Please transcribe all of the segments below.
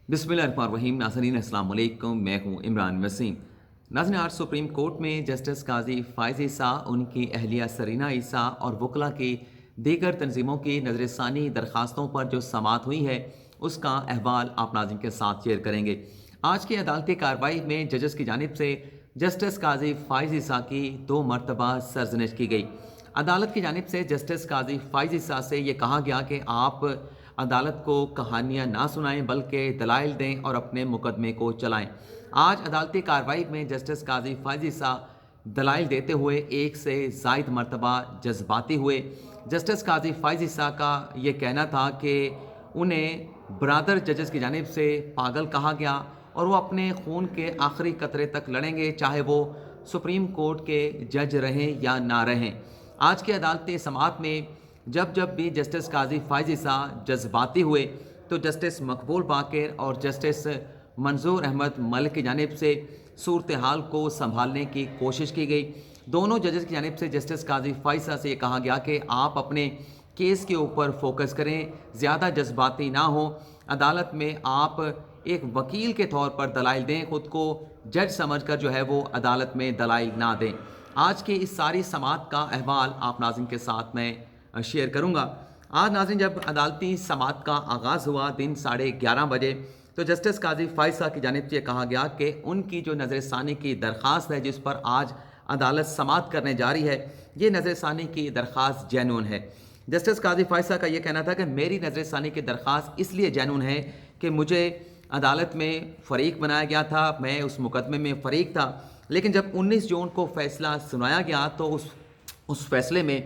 بسم اللہ الرحمن الرحیم. ناظرین السلام علیکم. میں ہوں عمران وسیم. ناظرین، آج سپریم کورٹ میں جسٹس قاضی فائز عیسی، ان کی اہلیہ سرینہ عیسی اور وکلاء کی دیگر تنظیموں کی نظر ثانی درخواستوں پر جو سماعت ہوئی ہے اس کا احوال آپ ناظرین کے ساتھ شیئر کریں گے. آج کی عدالتی کارروائی میں ججز کی جانب سے جسٹس قاضی فائز عیسی کی 2 مرتبہ سرزنش کی گئی. عدالت کی جانب سے جسٹس قاضی فائز عیسی سے یہ کہا گیا کہ آپ عدالت کو کہانیاں نہ سنائیں بلکہ دلائل دیں اور اپنے مقدمے کو چلائیں. آج عدالتی کارروائی میں جسٹس قاضی فائز عیسی دلائل دیتے ہوئے 1 سے زائد مرتبہ جذباتی ہوئے. جسٹس قاضی فائز عیسی کا یہ کہنا تھا کہ انہیں برادر ججز کی جانب سے پاگل کہا گیا اور وہ اپنے خون کے آخری قطرے تک لڑیں گے، چاہے وہ سپریم کورٹ کے جج رہیں یا نہ رہیں. آج کی عدالتی سماعت میں جب بھی جسٹس قاضی فائز عیسی جذباتی ہوئے تو جسٹس مقبول باقر اور جسٹس منظور احمد ملک کی جانب سے صورتحال کو سنبھالنے کی کوشش کی گئی. دونوں ججز کی جانب سے جسٹس قاضی فائز عیسی سے یہ کہا گیا کہ آپ اپنے کیس کے اوپر فوکس کریں، زیادہ جذباتی نہ ہوں. عدالت میں آپ ایک وکیل کے طور پر دلائل دیں، خود کو جج سمجھ کر جو ہے وہ عدالت میں دلائل نہ دیں. آج کی اس ساری سماعت کا احوال آپ ناظرین کے ساتھ میں شیئر کروں گا. آج ناظرین جب عدالتی سماعت کا آغاز ہوا دن 11:30 بجے تو جسٹس قاضی فائز عیسی کی جانب سے یہ کہا گیا کہ ان کی جو نظر ثانی کی درخواست ہے جس پر آج عدالت سماعت کرنے جا رہی ہے، یہ نظر ثانی کی درخواست جینون ہے. جسٹس قاضی فائز عیسی کا یہ کہنا تھا کہ میری نظر ثانی کی درخواست اس لیے جینون ہے کہ مجھے عدالت میں فریق بنایا گیا تھا، میں اس مقدمے میں فریق تھا، لیکن جب 19 جون کو فیصلہ سنایا گیا تو اس فیصلے میں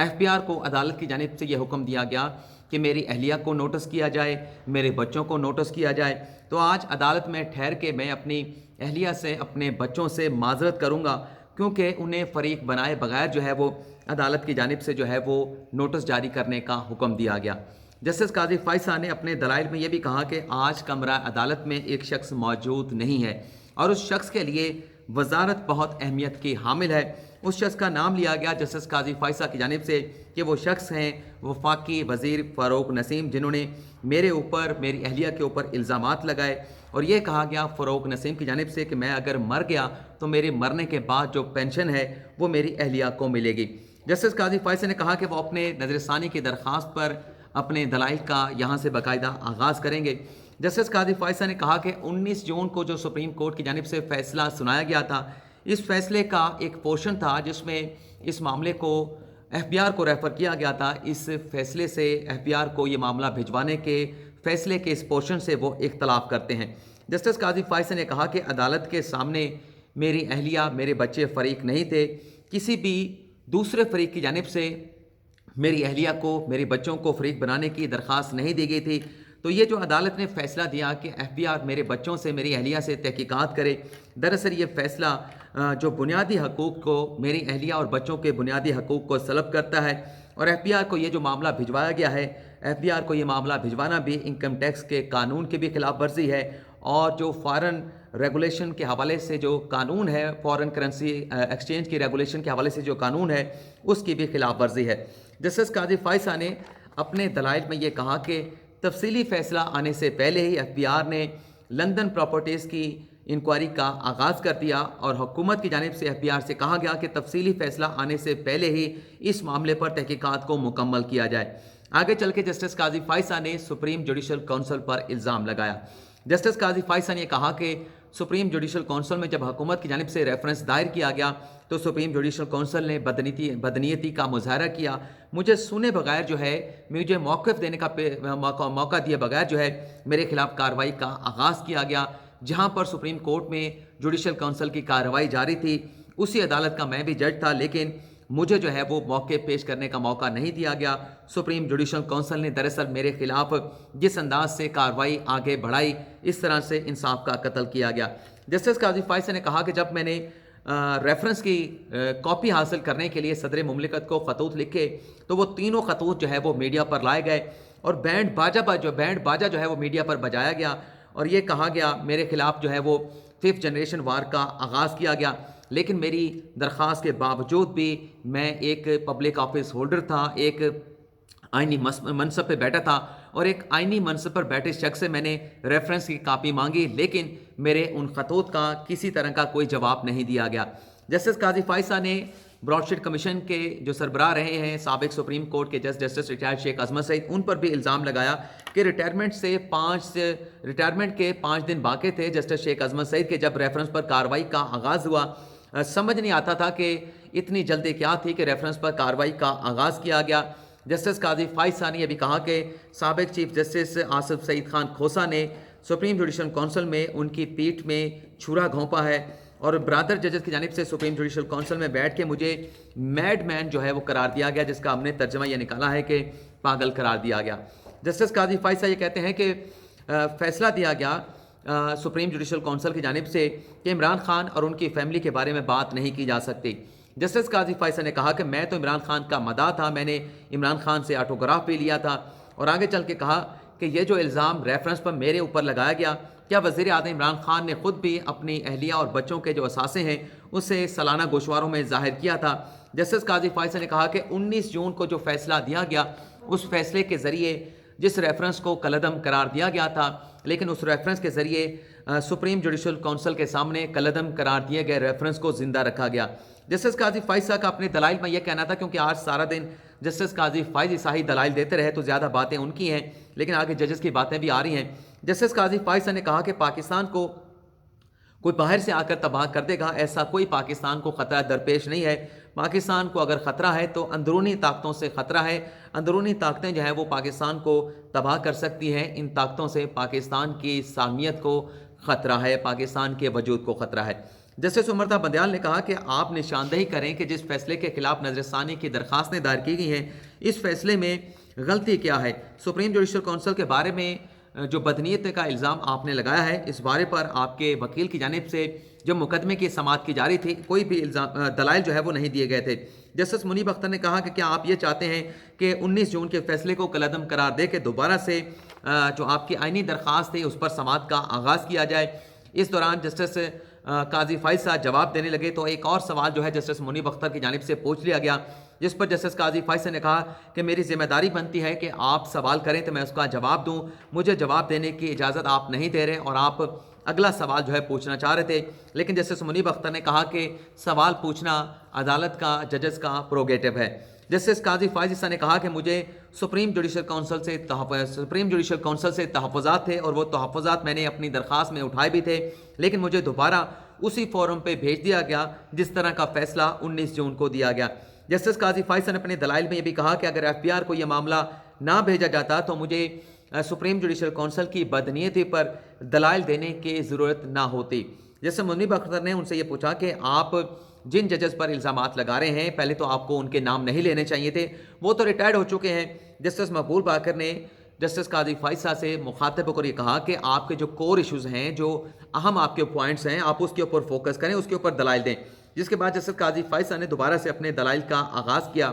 ایف بی آر کو عدالت کی جانب سے یہ حکم دیا گیا کہ میری اہلیہ کو نوٹس کیا جائے، میرے بچوں کو نوٹس کیا جائے. تو آج عدالت میں ٹھہر کے میں اپنی اہلیہ سے، اپنے بچوں سے معذرت کروں گا کیونکہ انہیں فریق بنائے بغیر جو ہے وہ عدالت کی جانب سے جو ہے وہ نوٹس جاری کرنے کا حکم دیا گیا. جسٹس قاضی فائز عیسی نے اپنے دلائل میں یہ بھی کہا کہ آج کمرہ عدالت میں ایک شخص موجود نہیں ہے اور اس شخص کے لیے وزارت بہت اہمیت کی حامل ہے. اس شخص کا نام لیا گیا جسٹس قاضی فائز عیسی کی جانب سے کہ وہ شخص ہیں وفاقی وزیر فاروق نسیم، جنہوں نے میرے اوپر، میری اہلیہ کے اوپر الزامات لگائے اور یہ کہا گیا فاروق نسیم کی جانب سے کہ میں اگر مر گیا تو میرے مرنے کے بعد جو پینشن ہے وہ میری اہلیہ کو ملے گی. جسٹس قاضی فائز عیسی نے کہا کہ وہ اپنے نظر ثانی کی درخواست پر اپنے دلائل کا یہاں سے باقاعدہ آغاز کریں گے. جسٹس قاضی فائز عیسی نے کہا کہ 19 جون کو جو سپریم کورٹ کی جانب سے فیصلہ سنایا گیا تھا، اس فیصلے کا ایک پورشن تھا جس میں اس معاملے کو ایف بی آر کو ریفر کیا گیا تھا. اس فیصلے سے ایف بی آر کو یہ معاملہ بھجوانے کے فیصلے کے اس پورشن سے وہ اختلاف کرتے ہیں. جسٹس قاضی فائز عیسی نے کہا کہ عدالت کے سامنے میری اہلیہ، میرے بچے فریق نہیں تھے، کسی بھی دوسرے فریق کی جانب سے میری اہلیہ کو، میرے بچوں کو فریق بنانے کی درخواست نہیں دی گئی تھی. تو یہ جو عدالت نے فیصلہ دیا کہ ایف بی آر میرے بچوں سے، میری اہلیہ سے تحقیقات کرے، دراصل یہ فیصلہ جو بنیادی حقوق کو، میری اہلیہ اور بچوں کے بنیادی حقوق کو سلب کرتا ہے. اور ایف بی آر کو یہ جو معاملہ بھجوایا گیا ہے، ایف بی آر کو یہ معاملہ بھجوانا بھی انکم ٹیکس کے قانون کی بھی خلاف ورزی ہے اور جو فارن ریگولیشن کے حوالے سے جو قانون ہے، فارن کرنسی ایکسچینج کی ریگولیشن کے حوالے سے جو قانون ہے، اس کی بھی خلاف ورزی ہے. جسٹس قاضی فائز عیسی نے اپنے دلائل میں یہ کہا کہ تفصیلی فیصلہ آنے سے پہلے ہی ایف بی آر نے لندن پراپرٹیز کی انکوائری کا آغاز کر دیا اور حکومت کی جانب سے ایف بی آر سے کہا گیا کہ تفصیلی فیصلہ آنے سے پہلے ہی اس معاملے پر تحقیقات کو مکمل کیا جائے. آگے چل کے جسٹس قاضی فائز عیسی نے سپریم جوڈیشل کونسل پر الزام لگایا. جسٹس قاضی فائز عیسی نے یہ کہا کہ سپریم جوڈیشل کونسل میں جب حکومت کی جانب سے ریفرنس دائر کیا گیا تو سپریم جوڈیشل کونسل نے بدنیتی کا مظاہرہ کیا. مجھے سنے بغیر جو ہے، مجھے موقف دینے کا موقع دیے بغیر جو ہے میرے خلاف کارروائی کا آغاز کیا گیا. جہاں پر سپریم کورٹ میں جوڈیشل کونسل کی کارروائی جاری تھی، اسی عدالت کا میں بھی جج تھا، لیکن مجھے جو ہے وہ موقع پیش کرنے کا موقع نہیں دیا گیا. سپریم جوڈیشل کونسل نے دراصل میرے خلاف جس انداز سے کارروائی آگے بڑھائی، اس طرح سے انصاف کا قتل کیا گیا. جسٹس قاضی فائز عیسی نے کہا کہ جب میں نے ریفرنس کی کاپی حاصل کرنے کے لیے صدر مملکت کو خطوط لکھے تو وہ تینوں خطوط جو ہے وہ میڈیا پر لائے گئے اور بینڈ باجا جو ہے وہ میڈیا پر بجایا گیا اور یہ کہا گیا میرے خلاف جو ہے وہ 5th جنریشن وار کا آغاز کیا گیا. لیکن میری درخواست کے باوجود بھی میں ایک پبلک آفس ہولڈر تھا، ایک آئینی منصب پہ بیٹھا تھا اور ایک آئینی منصب پر بیٹھے شخص سے میں نے ریفرنس کی کاپی مانگی، لیکن میرے ان خطوط کا کسی طرح کا کوئی جواب نہیں دیا گیا۔ جسٹس قاضی فائز نے براڈ شیٹ کمیشن کے جو سربراہ رہے ہیں سابق سپریم کورٹ کے جسٹس ریٹائرڈ شیخ عظمت سعید، ان پر بھی الزام لگایا کہ ریٹائرمنٹ کے 5 دن باقی تھے جسٹس شیخ عظمت سعید کے جب ریفرنس پر کارروائی کا آغاز ہوا۔ سمجھ نہیں آتا تھا کہ اتنی جلدی کیا تھی کہ ریفرنس پر کارروائی کا آغاز کیا گیا۔ جسٹس قاضی فائز نے یہ بھی کہا کہ سابق چیف جسٹس آصف سعید خان کھوسا نے سپریم جوڈیشل کونسل میں ان کی پیٹھ میں چھرا گھونپا ہے، اور برادر ججز کی جانب سے سپریم جوڈیشل کونسل میں بیٹھ کے مجھے میڈ مین جو ہے وہ قرار دیا گیا، جس کا ہم نے ترجمہ یہ نکالا ہے کہ پاگل قرار دیا گیا۔ جسٹس قاضی فائز یہ کہتے ہیں کہ فیصلہ دیا گیا سپریم جوڈیشل کونسل کی جانب سے کہ عمران خان اور ان کی فیملی کے بارے میں بات نہیں کی جا سکتی۔ جسٹس قاضی فائز نے کہا کہ میں تو عمران خان کا مداح تھا، میں نے عمران خان سے آٹوگراف بھی لیا تھا، اور آگے چل کے کہا کہ یہ جو الزام ریفرنس پر میرے اوپر لگایا گیا، کیا وزیر اعظم عمران خان نے خود بھی اپنی اہلیہ اور بچوں کے جو اثاثے ہیں اسے سالانہ گوشواروں میں ظاہر کیا تھا؟ جسٹس قاضی فائز نے کہا کہ 19 جون کو جو فیصلہ دیا گیا، اس فیصلے کے ذریعے جس ریفرنس کو کالعدم قرار دیا گیا تھا، لیکن اس ریفرنس کے ذریعے سپریم جوڈیشل کونسل کے سامنے کالعدم قرار دیے گئے ریفرنس کو زندہ رکھا گیا۔ جسٹس قاضی فائز کا اپنے دلائل میں یہ کہنا تھا، کیونکہ آج سارا دن جسٹس قاضی فائز عیسی دلائل دیتے رہے تو زیادہ باتیں ان کی ہیں، لیکن آگے ججز کی باتیں بھی آ رہی ہیں۔ جسٹس قاضی فائز نے کہا کہ پاکستان کو کوئی باہر سے آ کر تباہ کر دے گا، ایسا کوئی پاکستان کو خطرہ درپیش نہیں ہے۔ پاکستان کو اگر خطرہ ہے تو اندرونی طاقتوں سے خطرہ ہے، اندرونی طاقتیں جو ہیں وہ پاکستان کو تباہ کر سکتی ہیں، ان طاقتوں سے پاکستان کی سالمیت کو خطرہ ہے، پاکستان کے وجود کو خطرہ ہے۔ جسٹس عمران بندیال نے کہا کہ آپ نشاندہی کریں کہ جس فیصلے کے خلاف نظر ثانی کی درخواستیں دائر کی گئی ہیں، اس فیصلے میں غلطی کیا ہے؟ سپریم جوڈیشل کونسل کے بارے میں جو بدنیت کا الزام آپ نے لگایا ہے، اس بارے پر آپ کے وکیل کی جانب سے جو مقدمے کی سماعت کی جا رہی تھی، کوئی بھی دلائل جو ہے وہ نہیں دیے گئے تھے۔ جسٹس منیب اختر نے کہا کہ کیا آپ یہ چاہتے ہیں کہ 19 جون کے فیصلے کو کالعدم قرار دے کے دوبارہ سے جو آپ کی آئینی درخواست تھی اس پر سماعت کا آغاز کیا جائے؟ اس دوران جسٹس قاضی فائز صاحب جواب دینے لگے تو ایک اور سوال جو ہے جسٹس منیب اختر کی جانب سے پوچھ لیا گیا، جس پر جسٹس قاضی فائز نے کہا کہ میری ذمہ داری بنتی ہے کہ آپ سوال کریں تو میں اس کا جواب دوں، مجھے جواب دینے کی اجازت آپ نہیں دے رہے، اور آپ اگلا سوال جو ہے پوچھنا چاہ رہے تھے، لیکن جسٹس منیب اختر نے کہا کہ سوال پوچھنا عدالت کا، ججز کا پروگیٹو ہے۔ جسٹس قاضی فائز نے کہا کہ مجھے سپریم جوڈیشل کونسل سے تحفظات تھے، اور وہ تحفظات میں نے اپنی درخواست میں اٹھائے بھی تھے، لیکن مجھے دوبارہ اسی فورم پہ بھیج دیا گیا جس طرح کا فیصلہ 19 جون کو دیا گیا۔ جسٹس قاضی فائز نے اپنے دلائل میں یہ بھی کہا کہ اگر ایف بی آر کو یہ معاملہ نہ بھیجا جاتا تو مجھے سپریم جوڈیشل کونسل کی بدنیتی پر دلائل دینے کی ضرورت نہ ہوتی۔ جسٹس منیب اختر نے ان سے یہ پوچھا کہ آپ جن ججز پر الزامات لگا رہے ہیں، پہلے تو آپ کو ان کے نام نہیں لینے چاہیے تھے، وہ تو ریٹائرڈ ہو چکے ہیں۔ جسٹس مقبول باقر نے جسٹس قاضی فائز صاحب سے مخاطب ہو کر یہ کہا کہ آپ کے جو کور ایشوز ہیں، جو اہم آپ کے پوائنٹس ہیں، آپ اس کے اوپر فوکس کریں، اس کے اوپر دلائل دیں۔ جس کے بعد جسٹس قاضی فائز صاحب نے دوبارہ سے اپنے دلائل کا آغاز کیا۔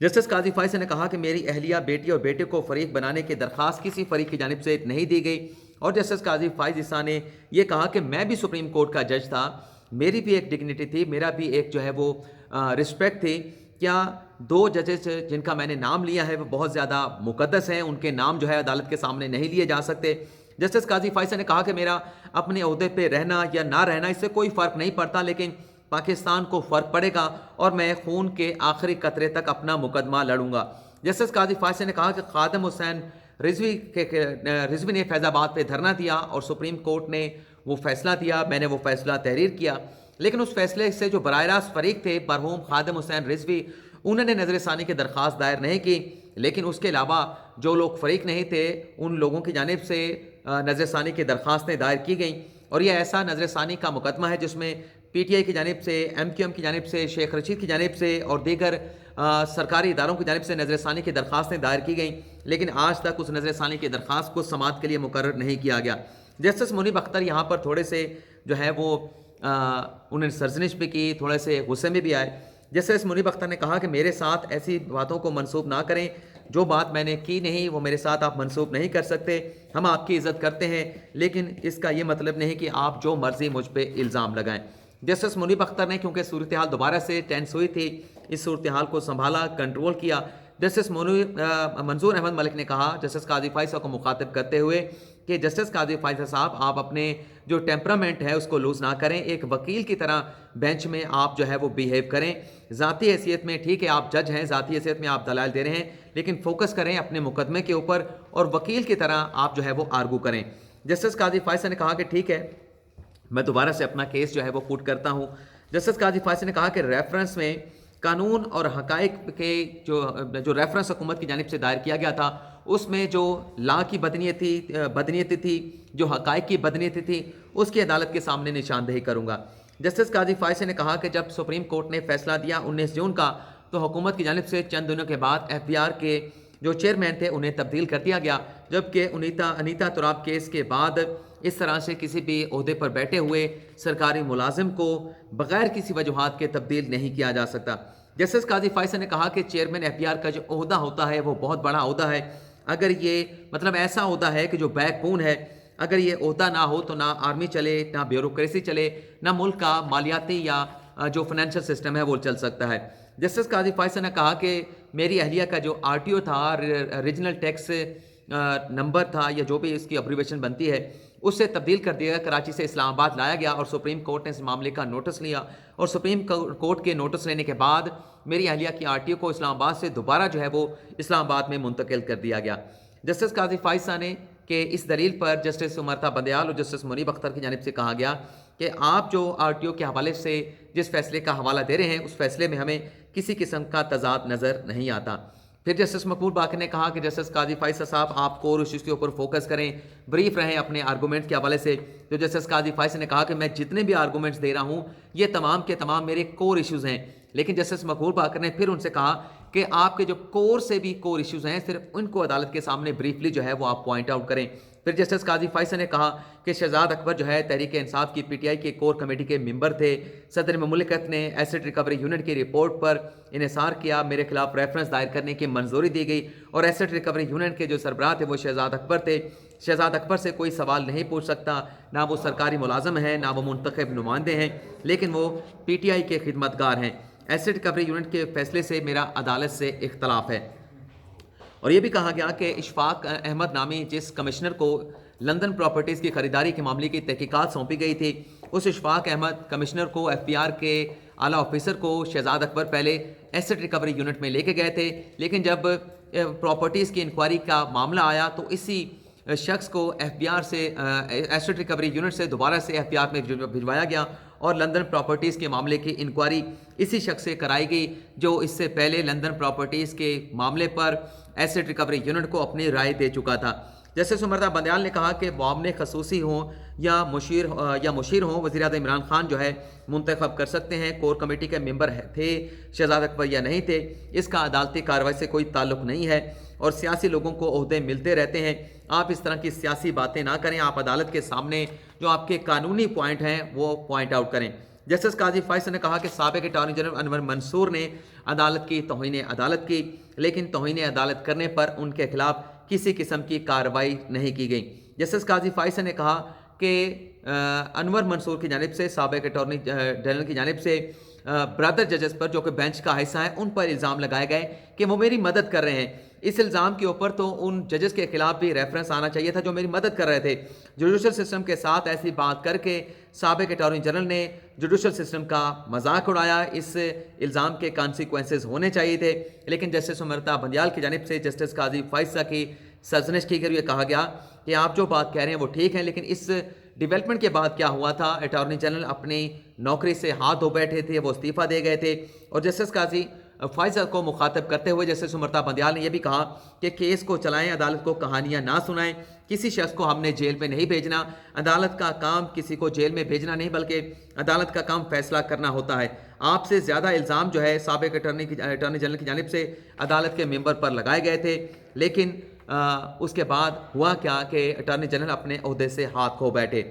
جسٹس قاضی فائز نے کہا کہ میری اہلیہ، بیٹی اور بیٹے کو فریق بنانے کی درخواست کسی فریق کی جانب سے نہیں دی گئی، اور جسٹس قاضی فائز نے یہ کہا کہ میں بھی سپریم کورٹ کا جج تھا، میری بھی ایک ڈگنیٹی تھی، میرا بھی ایک جو ہے وہ رسپیکٹ تھی، کیا 2 ججز جن کا میں نے نام لیا ہے وہ بہت زیادہ مقدس ہیں، ان کے نام جو ہے عدالت کے سامنے نہیں لیے جا سکتے؟ جسٹس قاضی فائز نے کہا کہ میرا اپنے عہدے پہ رہنا یا نہ رہنا اس سے کوئی فرق نہیں پڑتا، لیکن پاکستان کو فرق پڑے گا، اور میں خون کے آخری قطرے تک اپنا مقدمہ لڑوں گا۔ جسٹس قاضی فائز نے کہا کہ خادم حسین رضوی نے فیض آباد پہ دھرنا دیا اور سپریم کورٹ نے وہ فیصلہ دیا، میں نے وہ فیصلہ تحریر کیا، لیکن اس فیصلے سے جو براہ راست فریق تھے مرحوم خادم حسین رضوی، انہوں نے نظر ثانی کی درخواست دائر نہیں کی، لیکن اس کے علاوہ جو لوگ فریق نہیں تھے ان لوگوں کی جانب سے نظر ثانی کی درخواستیں دائر کی گئیں، اور یہ ایسا نظر ثانی کا مقدمہ ہے جس میں پی ٹی آئی کی جانب سے، ایم کیو ایم کی جانب سے، شیخ رشید کی جانب سے اور دیگر سرکاری اداروں کی جانب سے نظر ثانی کی درخواستیں دائر کی گئیں، لیکن آج تک اس نظر ثانی کی درخواست کو سماعت کے لیے مقرر نہیں کیا گیا۔ جسٹس منیب اختر یہاں پر تھوڑے سے جو ہے وہ انہوں نے سرزنش بھی کی، تھوڑے سے غصے میں بھی آئے۔ جسٹس منیب اختر نے کہا کہ میرے ساتھ ایسی باتوں کو منسوب نہ کریں، جو بات میں نے کی نہیں وہ میرے ساتھ آپ منسوب نہیں کر سکتے، ہم آپ کی عزت کرتے ہیں، لیکن اس کا یہ مطلب نہیں کہ آپ جو مرضی مجھ پہ الزام لگائیں۔ جسٹس منیب اختر نے کیونکہ صورتحال دوبارہ سے ٹینس ہوئی تھی، اس صورتحال کو سنبھالا، کنٹرول کیا، جسٹس منظور احمد ملک نے کہا جسٹس قاضی فائزہ کو مخاطب کرتے ہوئے کہ جسٹس قاضی فائزہ صاحب آپ اپنے جو ٹیمپرامنٹ ہے اس کو لوز نہ کریں، ایک وکیل کی طرح بینچ میں آپ جو ہے وہ بیہیو کریں، ذاتی حیثیت میں ٹھیک ہے آپ جج ہیں، ذاتی حیثیت میں آپ دلائل دے رہے ہیں، لیکن فوکس کریں اپنے مقدمے کے اوپر اور وکیل کی طرح آپ جو ہے وہ آرگو کریں۔ جسٹس قاضی فائزہ نے کہا کہ ٹھیک ہے میں دوبارہ سے اپنا کیس جو ہے وہ پوٹ کرتا ہوں۔ جسٹس قاضی فائزہ نے کہا کہ ریفرنس میں قانون اور حقائق کے جو ریفرنس حکومت کی جانب سے دائر کیا گیا تھا اس میں جو لا کی بدنیتی تھی، جو حقائق کی بدنیتی تھی، اس کی عدالت کے سامنے نشاندہی کروں گا۔ جسٹس قاضی فائزہ نے کہا کہ جب سپریم کورٹ نے فیصلہ دیا 19 جون کا تو حکومت کی جانب سے چند دنوں کے بعد ایف بی آر کے جو چیئرمین تھے انہیں تبدیل کر دیا گیا، جبکہ انیتا تراب کیس کے بعد اس طرح سے کسی بھی عہدے پر بیٹھے ہوئے سرکاری ملازم کو بغیر کسی وجوہات کے تبدیل نہیں کیا جا سکتا۔ جسٹس قاضی فائزہ نے کہا کہ چیئرمین ایف بی آر کا جو عہدہ ہوتا ہے وہ بہت بڑا عہدہ ہے، اگر یہ مطلب ایسا عہدہ ہے کہ جو بیک بون ہے، اگر یہ عہدہ نہ ہو تو نہ آرمی چلے، نہ بیوروکریسی چلے، نہ ملک کا مالیاتی یا جو فائنینشل سسٹم ہے وہ چل سکتا ہے۔ جسٹس قاضی فائزہ نے کہا کہ میری اہلیہ کا جو آر ٹی او تھا، ریجنل ٹیکس نمبر تھا یا جو بھی اس کی ابریویشن بنتی ہے، اس سے تبدیل کر دیا گیا، کراچی سے اسلام آباد لایا گیا اور سپریم کورٹ نے اس معاملے کا نوٹس لیا، اور سپریم کورٹ کے نوٹس لینے کے بعد میری اہلیہ کی آر ٹی او کو اسلام آباد سے دوبارہ جو ہے وہ اسلام آباد میں منتقل کر دیا گیا۔ جسٹس قاضی فائزہ نے کہ اس دلیل پر جسٹس عمران بندیال اور جسٹس منیب اختر کی جانب سے کہا گیا کہ آپ جو آر ٹی او کے حوالے سے جس فیصلے کا حوالہ دے رہے ہیں اس فیصلے میں ہمیں کسی قسم کا تضاد نظر نہیں آتا۔ پھر جسٹس مقبول باقر نے کہا کہ جسٹس قاضی فائزہ صاحب آپ کور ایشوز کے اوپر فوکس کریں، بریف رہیں اپنے آرگومنٹ کے حوالے سے۔ جو جسٹس قاضی فائزہ نے کہا کہ میں جتنے بھی آرگومنٹس دے رہا ہوں یہ تمام کے تمام میرے کور ایشوز ہیں، لیکن جسٹس مقبول باقر نے پھر ان سے کہا کہ آپ کے جو کور سے بھی کور ایشوز ہیں صرف ان کو عدالت کے سامنے بریفلی جو ہے وہ آپ پوائنٹ آؤٹ کریں۔ پھر جسٹس قاضی فائزہ نے کہا کہ شہزاد اکبر جو ہے تحریک انصاف کی پی ٹی آئی کے کور کمیٹی کے ممبر تھے، صدر مملکت نے ایسٹ ریکوری یونٹ کی رپورٹ پر انحصار کیا، میرے خلاف ریفرنس دائر کرنے کی منظوری دی گئی، اور ایسٹ ریکوری یونٹ کے جو سربراہ تھے وہ شہزاد اکبر تھے۔ شہزاد اکبر سے کوئی سوال نہیں پوچھ سکتا، نہ وہ سرکاری ملازم ہیں نہ وہ منتخب نمائندے ہیں، لیکن وہ پی ٹی آئی کے خدمتگار ہیں۔ ایسٹ ریکوری یونٹ کے فیصلے سے میرا عدالت سے اختلاف ہے۔ اور یہ بھی کہا گیا کہ اشفاق احمد نامی جس کمشنر کو لندن پراپرٹیز کی خریداری کے معاملے کی تحقیقات سونپی گئی تھی، اس اشفاق احمد کمشنر کو ایف بی آر کے اعلیٰ آفیسر کو شہزاد اکبر پہلے ایسٹ ریکوری یونٹ میں لے کے گئے تھے، لیکن جب پراپرٹیز کی انکوائری کا معاملہ آیا تو اسی شخص کو ایف بی آر سے ایسٹ ریکوری یونٹ سے دوبارہ سے ایف بی آر میں بھجوایا گیا، اور لندن پراپرٹیز کے معاملے کی انکوائری اسی شخص سے کرائی گئی جو اس سے پہلے لندن پراپرٹیز کے معاملے پر ایسٹ ریکوری یونٹ کو اپنی رائے دے چکا تھا۔ جسٹس عمران بندیال نے کہا کہ معاملے خصوصی ہوں یا مشیر ہوں، وزیر اعظم عمران خان جو ہے منتخب کر سکتے ہیں، کور کمیٹی کے ممبر تھے شہزاد اکبر یا نہیں تھے، اس کا عدالتی کارروائی سے کوئی تعلق نہیں ہے، اور سیاسی لوگوں کو عہدے ملتے رہتے ہیں، آپ اس طرح کی سیاسی باتیں نہ کریں، آپ عدالت کے سامنے جو آپ کے قانونی پوائنٹ ہیں وہ پوائنٹ آؤٹ کریں۔ جسٹس قاضی فائزہ نے کہا کہ سابق اٹارنی جنرل انور منصور نے عدالت کی توہین عدالت کی، لیکن توہین عدالت کرنے پر ان کے خلاف کسی قسم کی کارروائی نہیں کی گئی۔ جسٹس قاضی فائزہ نے کہا کہ انور منصور کی جانب سے، سابق اٹارنی جنرل کی جانب سے برادر ججز پر جو کہ بینچ کا حصہ ہے ان پر الزام لگائے گئے کہ وہ میری مدد کر رہے ہیں۔ اس الزام کے اوپر تو ان ججز کے خلاف بھی ریفرنس آنا چاہیے تھا جو میری مدد کر رہے تھے۔ جوڈیشل سسٹم کے ساتھ ایسی بات کر کے سابق اٹارنی جنرل نے جوڈیشل سسٹم کا مذاق اڑایا، اس الزام کے کانسیکوینسز ہونے چاہیے تھے، لیکن جسٹس عمران بندیال کی جانب سے جسٹس قاضی فائزہ کی سرزنش کی گئی، کہا گیا کہ آپ جو بات کہہ رہے ہیں وہ ٹھیک ہے، لیکن اس ڈیولپمنٹ کے بعد کیا ہوا تھا، اٹارنی جنرل اپنی نوکری سے ہاتھ دھو بیٹھے تھے، وہ استعفیٰ دے گئے تھے، اور جسٹس قاضی فائزہ کو مخاطب کرتے ہوئے جسٹس عمران بندیال نے یہ بھی کہا کہ کیس کو چلائیں، عدالت کو کہانیاں نہ سنائیں، کسی شخص کو ہم نے جیل میں نہیں بھیجنا، عدالت کا کام کسی کو جیل میں بھیجنا نہیں بلکہ عدالت کا کام فیصلہ کرنا ہوتا ہے۔ آپ سے زیادہ الزام جو ہے سابق اٹارنی جنرل کی جانب سے عدالت کے ممبر پر لگائے گئے تھے، لیکن اس کے بعد ہوا کیا کہ اٹارنی جنرل اپنے عہدے سے ہاتھ کھو بیٹھے۔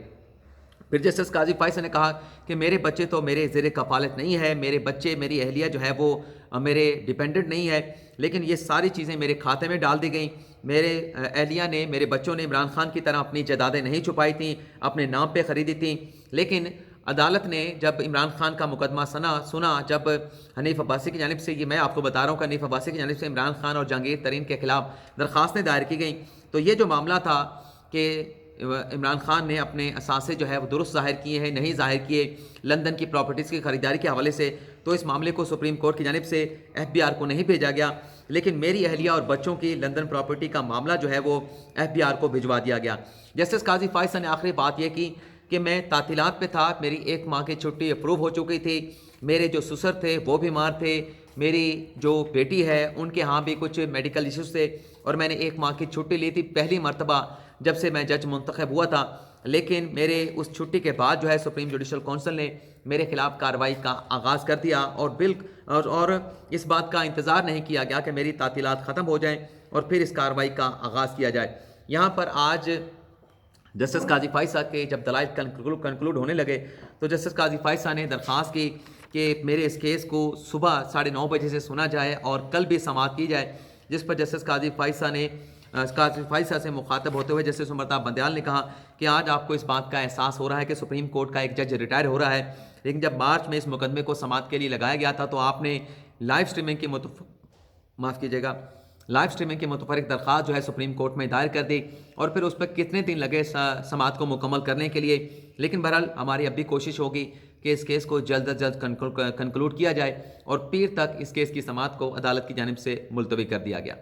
پھر جسٹس قاضی فائزہ نے کہا کہ میرے بچے تو میرے زیر کفالت نہیں ہے، میرے بچے میری اہلیہ جو ہے وہ میرے ڈیپینڈنٹ نہیں ہے، لیکن یہ ساری چیزیں میرے کھاتے میں ڈال دی گئیں، میرے اہلیہ نے، میرے بچوں نے عمران خان کی طرح اپنی جائیدادیں نہیں چھپائی تھیں، اپنے نام پہ خریدی تھیں، لیکن عدالت نے جب عمران خان کا مقدمہ سنا جب حنیف عباسی کی جانب سے، یہ میں آپ کو بتا رہا ہوں کہ حنیف عباسی کی جانب سے عمران خان اور جہانگیر ترین کے خلاف درخواستیں دائر کی گئیں، تو یہ جو معاملہ تھا کہ عمران خان نے اپنے اثاثے جو ہے وہ درست ظاہر کیے ہیں، نہیں ظاہر کیے لندن کی پراپرٹیز کی خریداری کے حوالے سے، تو اس معاملے کو سپریم کورٹ کی جانب سے ایف بی آر کو نہیں بھیجا گیا، لیکن میری اہلیہ اور بچوں کی لندن پراپرٹی کا معاملہ جو ہے وہ ایف بی آر کو بھجوا دیا گیا۔ جسٹس قاضی فائز صاحب نے آخری بات یہ کی کہ میں تعطیلات پہ تھا، میری 1 ماہ کی چھٹی اپروو ہو چکی تھی، میرے جو سسر تھے وہ بیمار تھے، میری جو بیٹی ہے ان کے ہاں بھی کچھ میڈیکل ایشوز تھے، اور میں نے 1 ماہ کی چھٹی لی تھی پہلی مرتبہ جب سے میں جج منتخب ہوا تھا، لیکن میرے اس چھٹی کے بعد جو ہے سپریم جوڈیشل کونسل نے میرے خلاف کارروائی کا آغاز کر دیا، اور اس بات کا انتظار نہیں کیا گیا کہ میری تعطیلات ختم ہو جائیں اور پھر اس کارروائی کا آغاز کیا جائے۔ یہاں پر آج جسٹس قاضی فائز صاحب کے جب دلائل کنکلوڈ ہونے لگے تو جسٹس قاضی فائز صاحب نے درخواست کی کہ میرے اس کیس کو صبح 9:30 بجے سے سنا جائے اور کل بھی سماعت کی جائے، جس پر جسٹس قاضی فائز صاحب سے مخاطب ہوتے ہوئے جسٹس عمران بندیال نے کہا کہ آج آپ کو اس بات کا احساس ہو رہا ہے کہ سپریم کورٹ کا ایک جج ریٹائر ہو رہا ہے، لیکن جب مارچ میں اس مقدمے کو سماعت کے لیے لگایا گیا تھا تو آپ نے لائیو اسٹریمنگ کی متفرق درخواست جو ہے سپریم کورٹ میں دائر کر دی، اور پھر اس پر کتنے دن لگے سماعت کو مکمل کرنے کے لیے، لیکن بہرحال ہماری اب بھی کوشش ہوگی کہ اس کیس کو جلد از جلد کنکلوڈ کیا جائے، اور پیر تک اس کیس کی سماعت کو عدالت کی جانب سے ملتوی کر دیا گیا۔